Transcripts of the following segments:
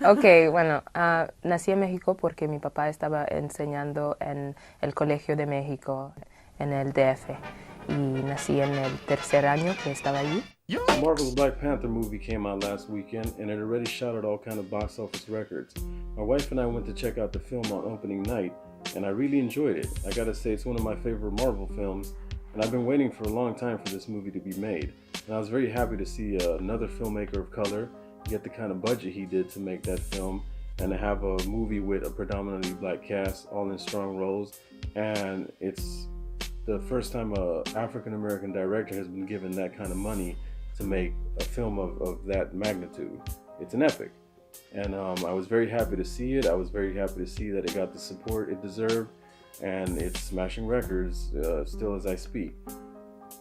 Ok, bueno, nací en México porque mi papá estaba enseñando en el Colegio de México, en el DF, y nací en el tercer año que estaba allí. Marvel's Black Panther movie came out last weekend and it already shattered all kind of box office records. My wife and I went to check out the film on opening night and I really enjoyed it. I gotta say it's one of my favorite Marvel films and I've been waiting for a long time for this movie to be made. And I was very happy to see another filmmaker of color get the kind of budget he did to make that film and to have a movie with a predominantly black cast all in strong roles. And it's the first time a African American director has been given that kind of money to make a film of that magnitude. It's an epic. And I was very happy to see it. I was very happy to see that it got the support it deserved. And it's smashing records still as I speak.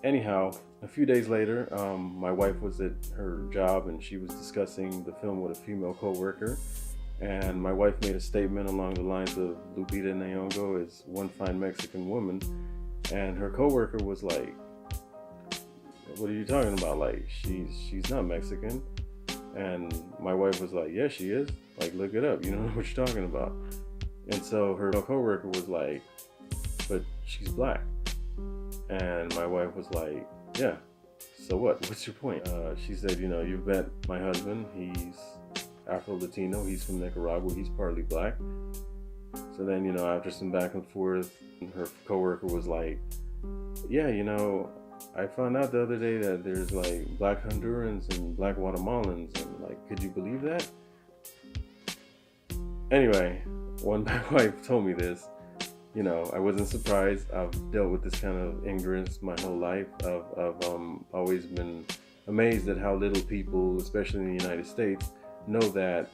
Anyhow, a few days later, my wife was at her job and she was discussing the film with a female co-worker. And my wife made a statement along the lines of Lupita Nyong'o is one fine Mexican woman. And her coworker was like, "What are you talking about? Like, she's not Mexican." And my wife was like, "Yeah, she is. Like, look it up. You don't know what you're talking about." And so her coworker was like, "But she's black." And my wife was like, "Yeah. So what? What's your point?" She said, "You know, you've met my husband. He's Afro-Latino. He's from Nicaragua. He's partly black." So then, you know, after some back and forth, her coworker was like, "Yeah, you know, I found out the other day that there's like black Hondurans and black Guatemalans, and like, could you believe that?" Anyway, when my wife told me this, you know, I wasn't surprised. I've dealt with this kind of ignorance my whole life. I've always been amazed at how little people, especially in the United States, know that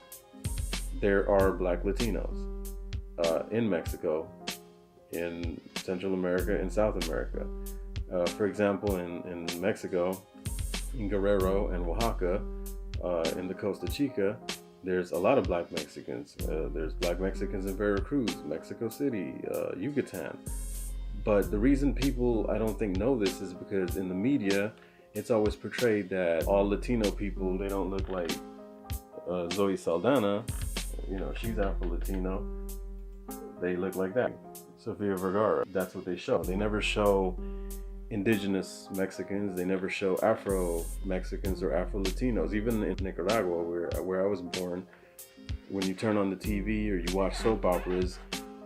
there are black Latinos in Mexico, in Central America, and South America. For example, in Mexico, in Guerrero and Oaxaca, in the Costa Chica, there's a lot of black Mexicans. There's black Mexicans in Veracruz, Mexico City, Yucatan. But the reason people, I don't think, know this is because in the media, it's always portrayed that all Latino people, they don't look like Zoe Saldana. You know, she's Afro-Latino. They look like that. Sofia Vergara, that's what they show. They never show indigenous Mexicans. They never show Afro-Mexicans or Afro-Latinos. Even in Nicaragua, where I was born, when you turn on the TV or you watch soap operas,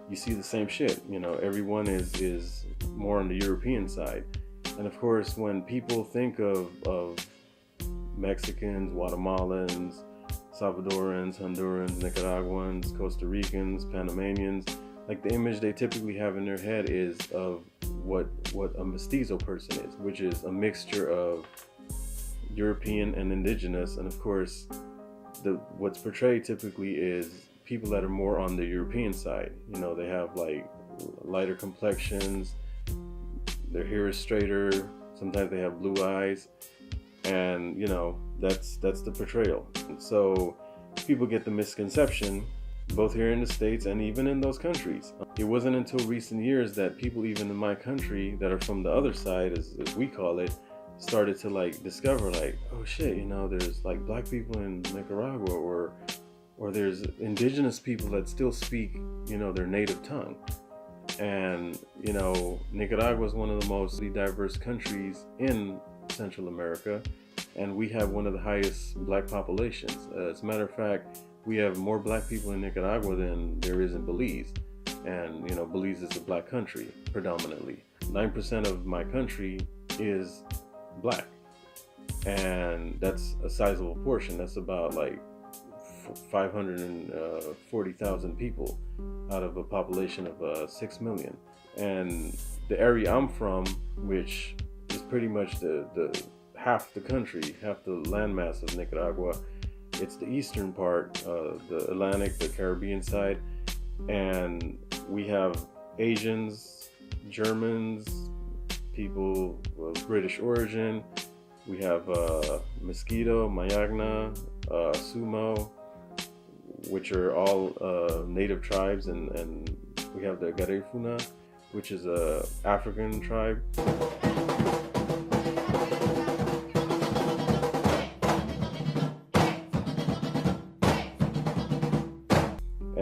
you see the same shit. You know, everyone is more on the European side. And of course, when people think of Mexicans, Guatemalans, Salvadorans, Hondurans, Nicaraguans, Costa Ricans, Panamanians, like the image they typically have in their head is of what a mestizo person is, which is a mixture of European and indigenous. And of course, what's portrayed typically is people that are more on the European side. You know, they have like lighter complexions, their hair is straighter, sometimes they have blue eyes, and you know, that's the portrayal. And so people get the misconception, both here in the States and even in those countries. It wasn't until recent years that people even in my country that are from the other side, as we call it, started to like discover like, oh shit, you know, there's like black people in Nicaragua, or there's indigenous people that still speak, you know, their native tongue. And, you know, Nicaragua is one of the most diverse countries in Central America, and we have one of the highest black populations. As a matter of fact, we have more black people in Nicaragua than there is in Belize. And, you know, Belize is a black country, predominantly. 9% of my country is black. And that's a sizable portion. That's about like 540,000 people out of a population of 6 million. And the area I'm from, which is pretty much the half the country, half the landmass of Nicaragua, it's the eastern part, the Atlantic, the Caribbean side, and we have Asians, Germans, people of British origin. We have Mosquito, Mayagna, Sumo, which are all native tribes, and we have the Garifuna, which is a African tribe.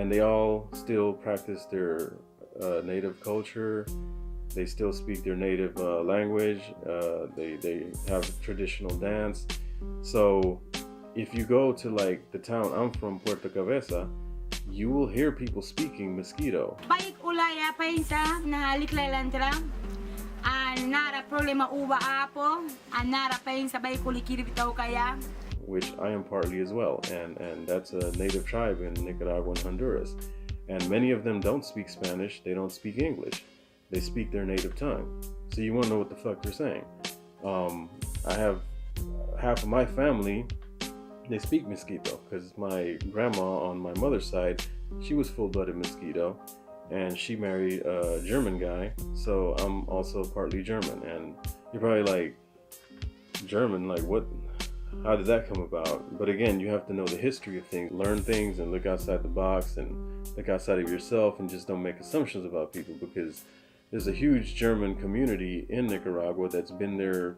and they all still practice their native culture. They still speak their native language. They have traditional dance. So if you go to like the town I'm from, Puerto Cabeza, you will hear people speaking Mosquito. Baik ulaya pensa na liklelantra. Nara problema uba apo. Nara pensa baik ulikiri bitau kaya. Which I am partly as well, and that's a native tribe in Nicaragua and Honduras. And many of them don't speak Spanish, they don't speak English. They speak their native tongue. So you won't know what the fuck they're saying. I have half of my family, they speak Mosquito, because my grandma on my mother's side, she was full-blooded Mosquito, and she married a German guy, so I'm also partly German. And you're probably like, German, like what? How did that come about? But again, you have to know the history of things, learn things, and look outside the box, and look outside of yourself, and just don't make assumptions about people, because there's a huge German community in Nicaragua that's been there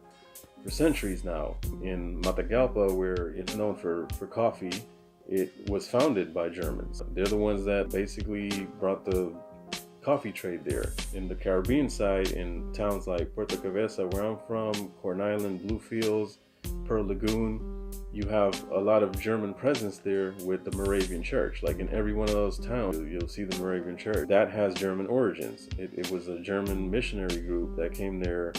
for centuries now. In Matagalpa, where it's known for coffee, it was founded by Germans. They're the ones that basically brought the coffee trade there. In the Caribbean side, in towns like Puerto Cabeza, where I'm from, Corn Island, Bluefields, Pearl Lagoon, you have a lot of German presence there with the Moravian Church. Like in every one of those towns, you'll see the Moravian Church. That has German origins. It was a German missionary group that came there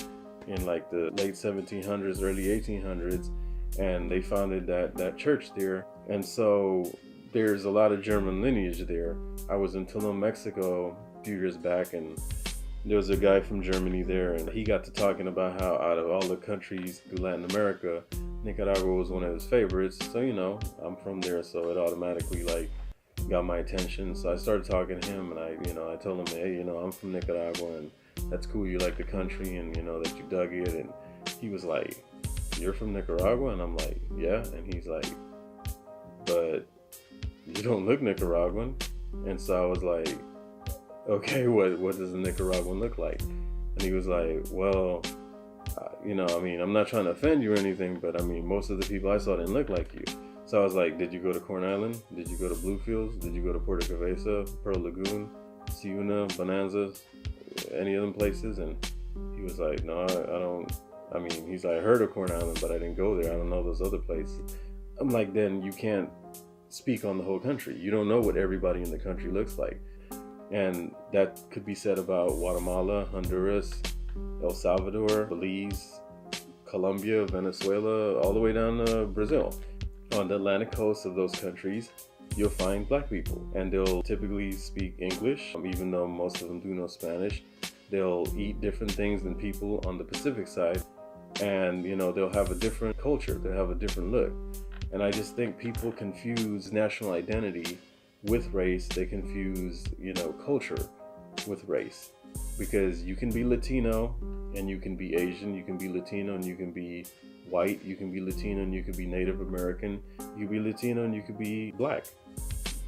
in like the late 1700s, early 1800s, and they founded that church there. And so there's a lot of German lineage there. I was in Tulum, Mexico a few years back, and there was a guy from Germany there, and he got to talking about how out of all the countries through Latin America, Nicaragua was one of his favorites. So, you know, I'm from there, so it automatically like got my attention. So I started talking to him, and I told him, hey, I'm from Nicaragua, and that's cool, you like the country, and that you dug it. And he was like, you're from Nicaragua? And I'm like, yeah. And he's like, but you don't look Nicaraguan. And so I was like, okay, what does a Nicaraguan look like? And he was like, well, I'm not trying to offend you or anything, but most of the people I saw didn't look like you. So I was like, did you go to Corn Island? Did you go to Bluefields? Did you go to Puerto Cabeza, Pearl Lagoon, Ciuna, Bonanza, any of them places? And he was like, no, I don't. He's like, I heard of Corn Island, but I didn't go there. I don't know those other places. I'm like, then you can't speak on the whole country. You don't know what everybody in the country looks like. And that could be said about Guatemala, Honduras, El Salvador, Belize, Colombia, Venezuela, all the way down to Brazil. On the Atlantic coast of those countries, you'll find black people, and they'll typically speak English, even though most of them do know Spanish. They'll eat different things than people on the Pacific side, and they'll have a different culture, they'll have a different look. And I just think people confuse national identity with race. They confuse, culture with race, because you can be Latino and you can be Asian, you can be Latino and you can be white, you can be Latino and you can be Native American, you can be Latino and you can be black.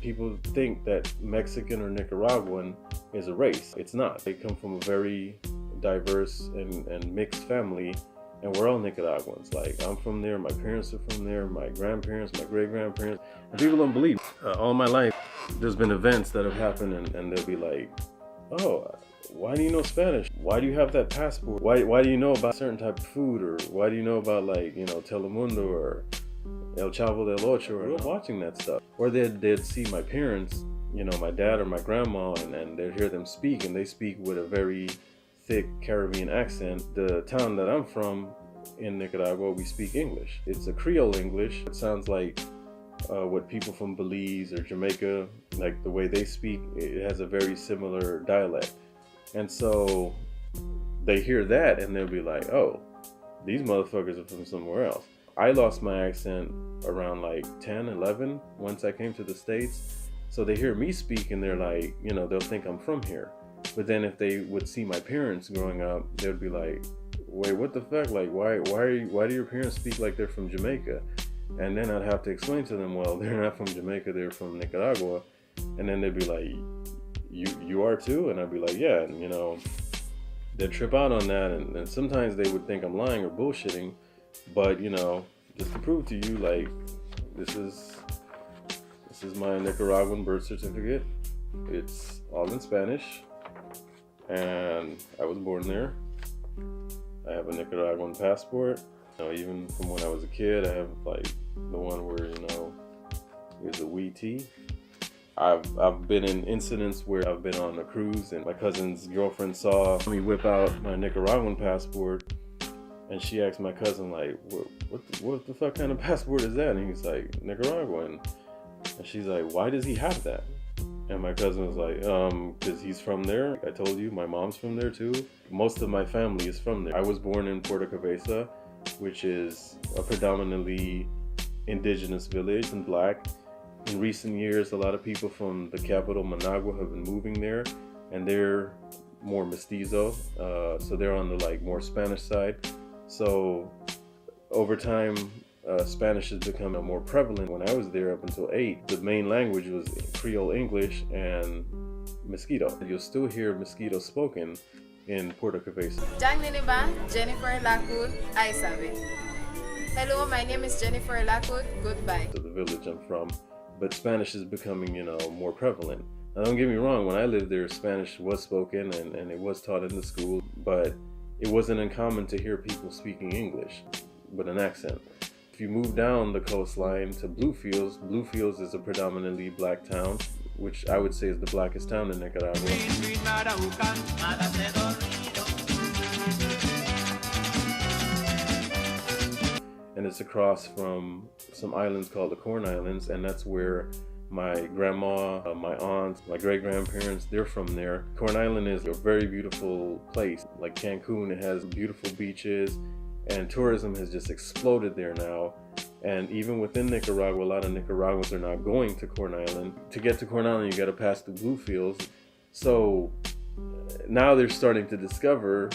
People think that Mexican or Nicaraguan is a race. It's not. They come from a very diverse and mixed family, and we're all Nicaraguans. Like, I'm from there, my parents are from there, my grandparents, my great-grandparents, and people don't believe. All my life, there's been events that have happened, and they'll be like, oh, why do you know Spanish? Why do you have that passport? Why do you know about certain type of food? Or why do you know about, like, Telemundo or El Chavo del Ocho, or watching that stuff? Or they'd see my parents, my dad or my grandma, and they'd hear them speak, and they speak with a very thick Caribbean accent. The town that I'm from in Nicaragua, we speak English. It's a Creole English. It sounds like what people from Belize or Jamaica, like the way they speak, it has a very similar dialect. And so they hear that and they'll be like, oh, these motherfuckers are from somewhere else. I lost my accent around like 10, 11 once I came to the States. So they hear me speak and they're like, they'll think I'm from here. But then if they would see my parents growing up, they'd be like, wait, what the fuck? Like, why do your parents speak like they're from Jamaica? And then I'd have to explain to them, well, they're not from Jamaica, they're from Nicaragua. And then they'd be like, you are too? And I'd be like, yeah. And, they'd trip out on that. And sometimes they would think I'm lying or bullshitting. But, just to prove to you, like, this is This is my Nicaraguan birth certificate. It's all in Spanish, and I was born there. I have a Nicaraguan passport. Even from when I was a kid, I have like the one where, it's a wee T. I've been in incidents where I've been on a cruise and my cousin's girlfriend saw me whip out my Nicaraguan passport, and she asked my cousin, like, what the fuck kind of passport is that? And he's like, Nicaraguan. And she's like, why does he have that? And my cousin was like, because he's from there. I told you, my mom's from there too. Most of my family is from there. I was born in Puerto Cabeza, which is a predominantly indigenous village and black. In recent years, a lot of people from the capital, Managua, have been moving there, and they're more mestizo, so they're on the more Spanish side. So over time, Spanish has become more prevalent. When I was there up until 8, the main language was Creole English and Mosquito. You'll still hear Mosquito spoken in Puerto Cabeza. Jennifer Lacoud, I sabe. Hello, my name is Jennifer Lacoud, goodbye. To the village I'm from, but Spanish is becoming, more prevalent. Now, don't get me wrong, when I lived there, Spanish was spoken and it was taught in the school, but it wasn't uncommon to hear people speaking English with an accent. If you move down the coastline to Bluefields is a predominantly black town, which I would say is the blackest town in Nicaragua. And it's across from some islands called the Corn Islands, and that's where my grandma, my aunts, my great-grandparents, they're from there. Corn Island is a very beautiful place. Like Cancun, it has beautiful beaches, and tourism has just exploded there now. And even within Nicaragua, a lot of Nicaraguans are now going to Corn Island. To get to Corn Island, you got to pass the Bluefields. So now they're starting to discover,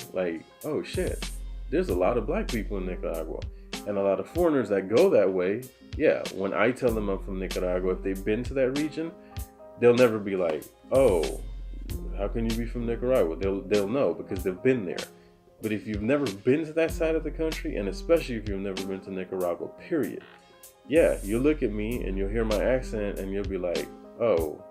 oh shit, there's a lot of black people in Nicaragua. And a lot of foreigners that go that way, yeah, when I tell them I'm from Nicaragua, if they've been to that region, they'll never be like, oh, how can you be from Nicaragua? They'll know because they've been there. But if you've never been to that side of the country, and especially if you've never been to Nicaragua, period, yeah, you'll look at me and you'll hear my accent and you'll be like, oh,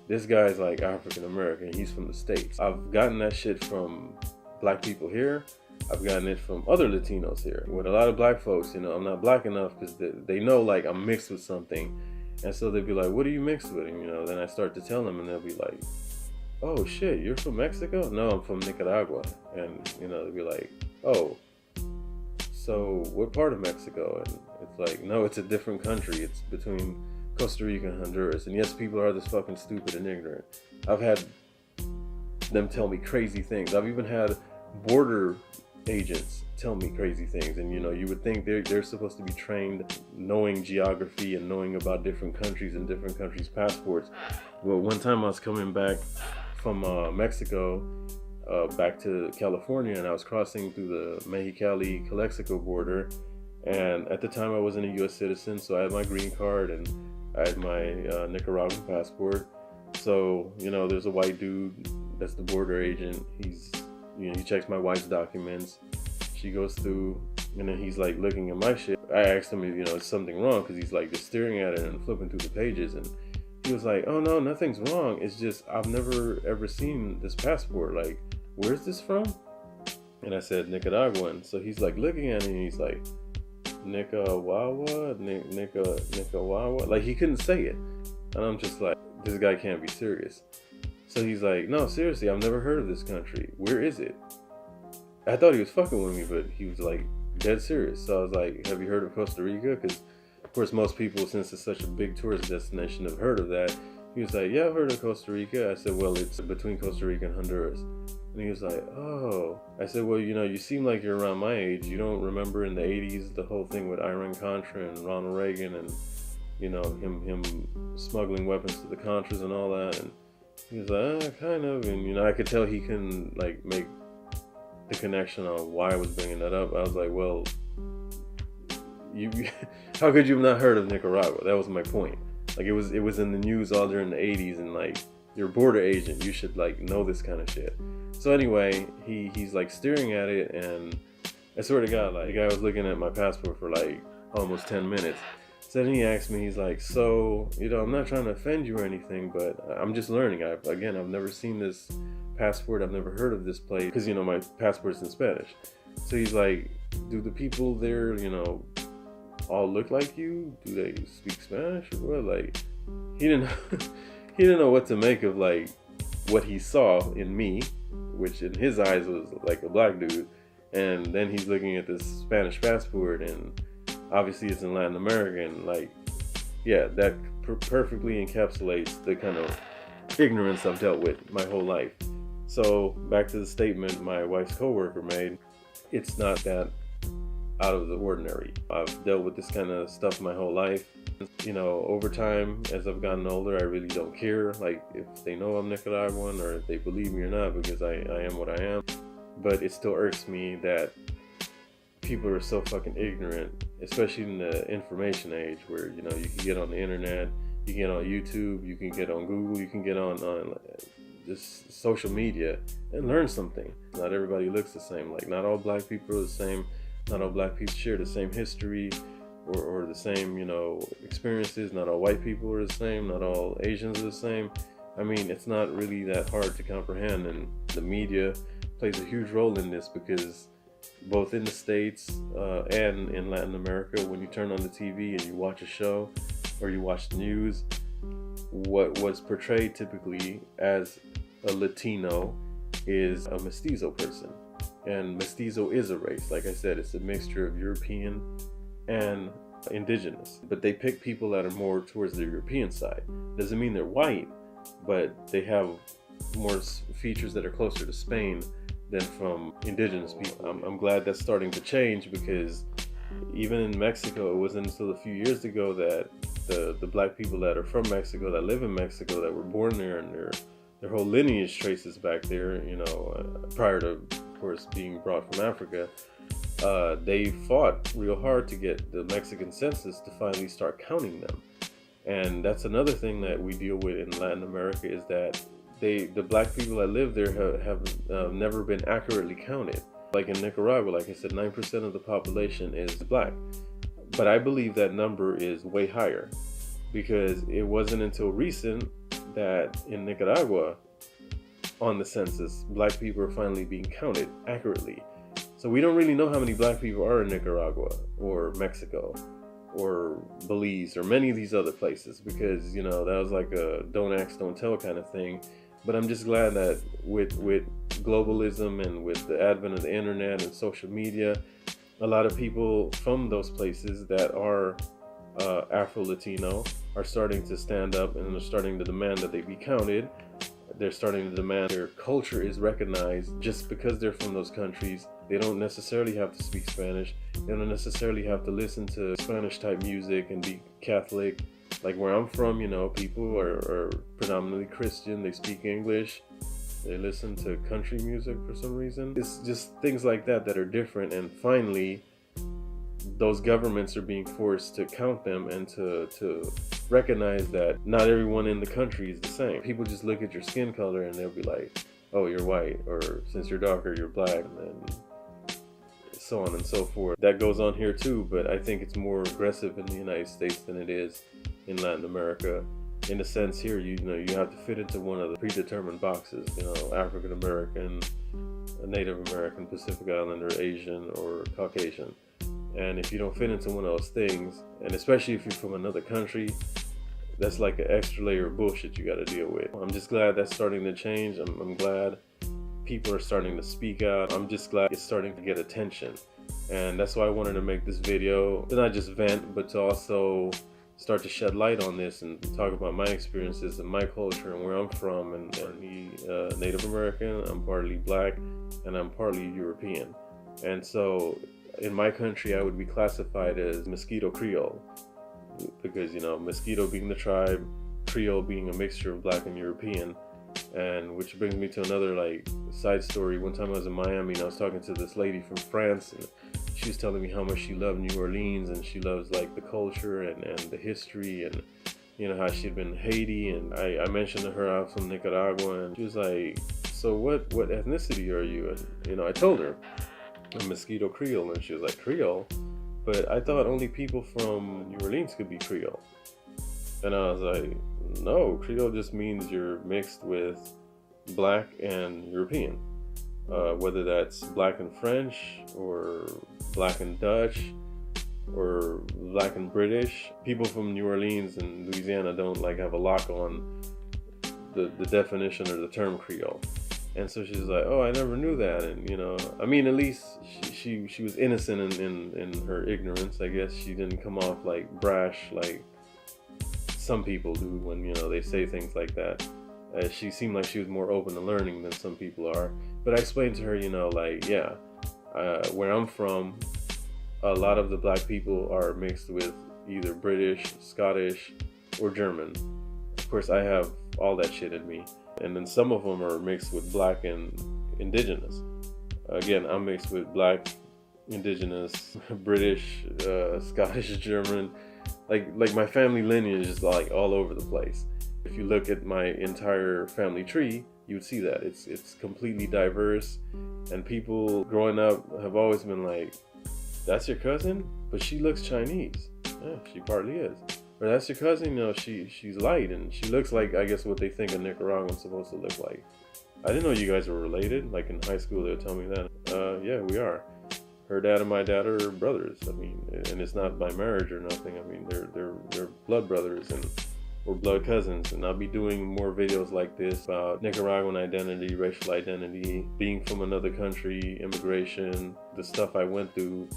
this guy's like African American, he's from the States. I've gotten that shit from black people here. I've gotten it from other Latinos here. With a lot of black folks, I'm not black enough because they know I'm mixed with something. And so they'll be like, what are you mixed with? And, then I start to tell them and they'll be like, oh shit, you're from Mexico? No, I'm from Nicaragua. And, they'll be like, oh, so what part of Mexico? And it's like, no, it's a different country. It's between Costa Rica and Honduras. And yes, people are this fucking stupid and ignorant. I've had them tell me crazy things. I've even had border agents tell me crazy things, and you would think they're supposed to be trained knowing geography and knowing about different countries and different countries' passports. Well, one time I was coming back from Mexico back to California, and I was crossing through the Mexicali-Calexico border, and at the time I wasn't a US citizen, so I had my green card and I had my Nicaraguan passport. So there's a white dude that's the border agent. He checks my wife's documents. She goes through, and then he's looking at my shit. I asked him if it's something wrong, because he's just staring at it and flipping through the pages. And he was like, oh no, nothing's wrong. It's just I've never ever seen this passport. Where's this from? And I said Nicaraguan. So he's looking at it and he's like, Nicaragua, Nicaragua. He couldn't say it. And I'm just like, this guy can't be serious. So he's like, no, seriously, I've never heard of this country. Where is it? I thought he was fucking with me, but he was dead serious. So I was like, have you heard of Costa Rica? Because, of course, most people, since it's such a big tourist destination, have heard of that. He was like, yeah, I've heard of Costa Rica. I said, well, it's between Costa Rica and Honduras. And he was like, oh. I said, well, you seem like you're around my age. You don't remember in the 80s the whole thing with Iran-Contra and Ronald Reagan and, him smuggling weapons to the Contras and all that. And he was like, kind of. And, I could tell he couldn't, make the connection on why I was bringing that up. I was like, well, how could you have not heard of Nicaragua? That was my point. It was in the news all during the 80s, and you're a border agent, you should know this kind of shit. So anyway, he's staring at it, and I swear to God, the guy was looking at my passport for almost 10 minutes. So So then he asked me, he's like, so, you know, I'm not trying to offend you or anything, but I'm just learning. I've never seen this passport. I've never heard of this place because, you know, my passport's in Spanish. So he's like, do the people there, you know, all look like you? Do they speak Spanish or what? Like, he didn't he didn't know what to make of like what he saw in me, which in his eyes was like a black dude. And then he's looking at this Spanish passport, and obviously it's in Latin America, and like, yeah, that perfectly encapsulates the kind of ignorance I've dealt with my whole life. So back to the statement my wife's coworker made, it's not that out of the ordinary. I've dealt with this kind of stuff my whole life. You know, over time, as I've gotten older, I really don't care, like, if they know I'm Nicaraguan or if they believe me or not, because I am what I am. But it still irks me that people are so fucking ignorant, especially in the information age where, you know, you can get on the internet, you can get on YouTube, you can get on Google, you can get on just social media and learn something. Not everybody looks the same. Like, not all black people are the same. Not all black people share the same history or the same, you know, experiences. Not all white people are the same. Not all Asians are the same. I mean, it's not really that hard to comprehend, and the media plays a huge role in this, because both in the States and in Latin America, when you turn on the TV and you watch a show or you watch the news, what was portrayed typically as a Latino is a mestizo person. And mestizo is a race. Like I said, it's a mixture of European and indigenous. But they pick people that are more towards the European side. Doesn't mean they're white, but they have more features that are closer to Spain than from indigenous people. I'm glad that's starting to change, because even in Mexico, it wasn't until a few years ago that the black people that are from Mexico, that live in Mexico, that were born there, and their whole lineage traces back there, you know, prior to, of course, being brought from Africa, they fought real hard to get the Mexican census to finally start counting them. And that's another thing that we deal with in Latin America, is that the black people that live there have never been accurately counted. Like in Nicaragua, like I said, 9% of the population is black. But I believe that number is way higher, because it wasn't until recent that in Nicaragua, on the census, black people are finally being counted accurately. So we don't really know how many black people are in Nicaragua or Mexico or Belize or many of these other places, because, you know, that was like a don't ask, don't tell kind of thing. But I'm just glad that with globalism and with the advent of the internet and social media, a lot of people from those places that are Afro-Latino are starting to stand up, and they're starting to demand that they be counted. They're starting to demand their culture is recognized. Just because they're from those countries, they don't necessarily have to speak Spanish. They don't necessarily have to listen to Spanish type music and be Catholic. Like where I'm from, you know, people are predominantly Christian. They speak English. They listen to country music for some reason. It's just things like that that are different. And finally, those governments are being forced to count them and to recognize that not everyone in the country is the same. People just look at your skin color and they'll be like, oh, you're white, or since you're darker, you're black, and so on and so forth. That goes on here too, but I think it's more aggressive in the United States than it is in Latin America. In a sense, here, you know, you have to fit into one of the predetermined boxes, you know, African American, Native American, Pacific Islander, Asian, or Caucasian. And if you don't fit into one of those things, and especially if you're from another country, that's like an extra layer of bullshit you got to deal with. I'm just glad that's starting to change. I'm glad people are starting to speak out. I'm just glad it's starting to get attention. And that's why I wanted to make this video, to not just vent, but to also start to shed light on this and talk about my experiences and my culture and where I'm from. And partly Native American, I'm partly black, and I'm partly European. And so in my country, I would be classified as Mosquito Creole, because, you know, Mosquito being the tribe, Creole being a mixture of black and European. And which brings me to another like side story. One time I was in Miami and I was talking to this lady from France, and she was telling me how much she loved New Orleans, and she loves like the culture and the history, and you know how she'd been in Haiti. And I mentioned to her I was from Nicaragua, and she was like, so what ethnicity are you? And you know, I told her I'm Mosquito Creole, and she was like, Creole? but I thought only people from New Orleans could be Creole. And I was like, no, Creole just means you're mixed with Black and European. Whether that's Black and French, or Black and Dutch, or Black and British. People from New Orleans and Louisiana don't like have a lock on the definition or the term Creole. And so she's like, oh, I never knew that. And, you know, I mean, at least she was innocent in her ignorance. I guess she didn't come off like brash like some people do when, you know, they say things like that. She seemed like she was more open to learning than some people are. But I explained to her, you know, like, yeah, where I'm from, a lot of the Black people are mixed with either British, Scottish, or German. Of course, I have all that shit in me. And then some of them are mixed with Black and Indigenous. Again, I'm mixed with Black, Indigenous, British, Scottish, German. Like my family lineage is like all over the place. If you look at my entire family tree, you would see that it's completely diverse. And people growing up have always been like, that's your cousin, but she looks Chinese. Yeah, she partly is. Or that's your cousin, you know, she's light and she looks like, I guess, what they think a Nicaraguan's supposed to look like. I didn't know you guys were related. Like in high school, they would tell me that. Yeah, we are. Her dad and my dad are brothers. I mean, and it's not by marriage or nothing. I mean, they're blood brothers and we're blood cousins. And I'll be doing more videos like this about Nicaraguan identity, racial identity, being from another country, immigration, the stuff I went through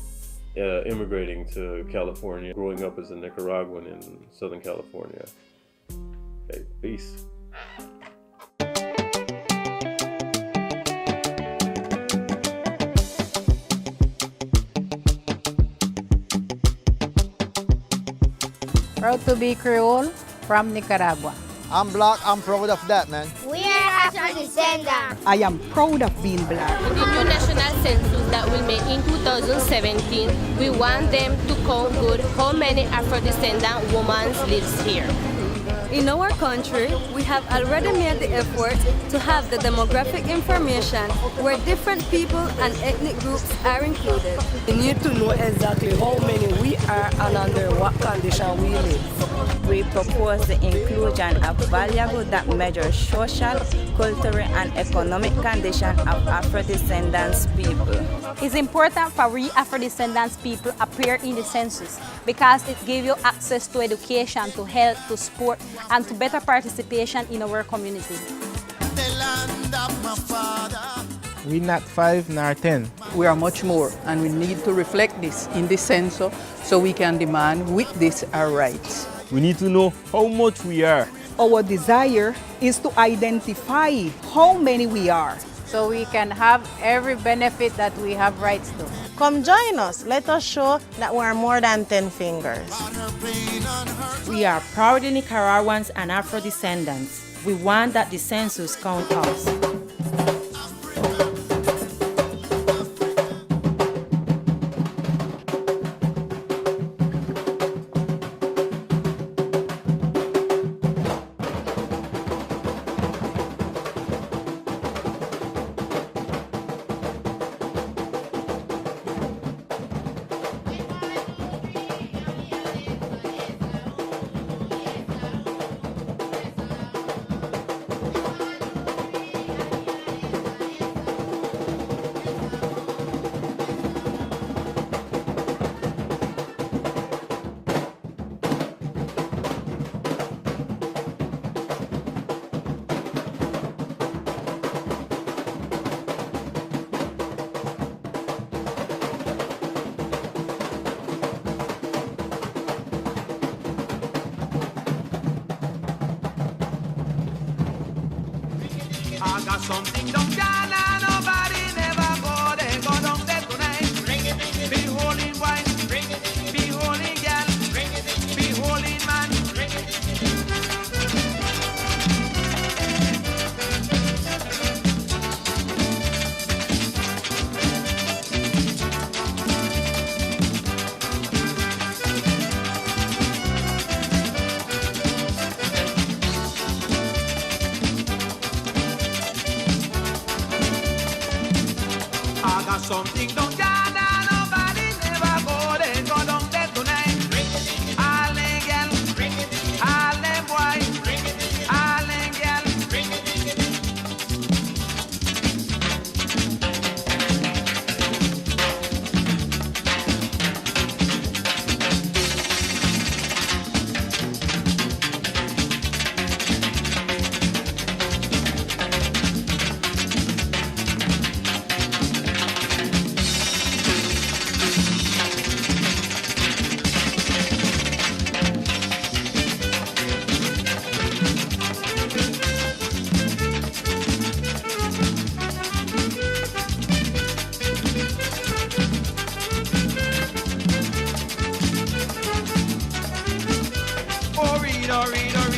immigrating to California, growing up as a Nicaraguan in Southern California. Okay, peace. Proud to be Creole from Nicaragua. I'm Black, I'm proud of that, man. We are Afro-descendants. I am proud of being Black. In the new national census that will make in 2017, we want them to count good how many Afro-descendant women lives here. In our country, we have already made the effort to have the demographic information where different people and ethnic groups are included. We need to know exactly how many we are and under what condition we live. We propose the inclusion of variables that measure social, cultural, and economic condition of Afro-descendants people. It's important for we Afro-descendants people appear in the census because it gives you access to education, to health, to sport, and to better participation in our community. We're not 5 nor 10. We are much more, and we need to reflect this in the census so we can demand with this our rights. We need to know how much we are. Our desire is to identify how many we are, so we can have every benefit that we have rights to. Come join us. Let us show that we are more than 10 fingers. We are proud Nicaraguans and Afro-descendants. We want that the census count us. I got something down Ghana, nobody never go. They go down there tonight. Be holding wine, be holding girl, be holding man. Something don't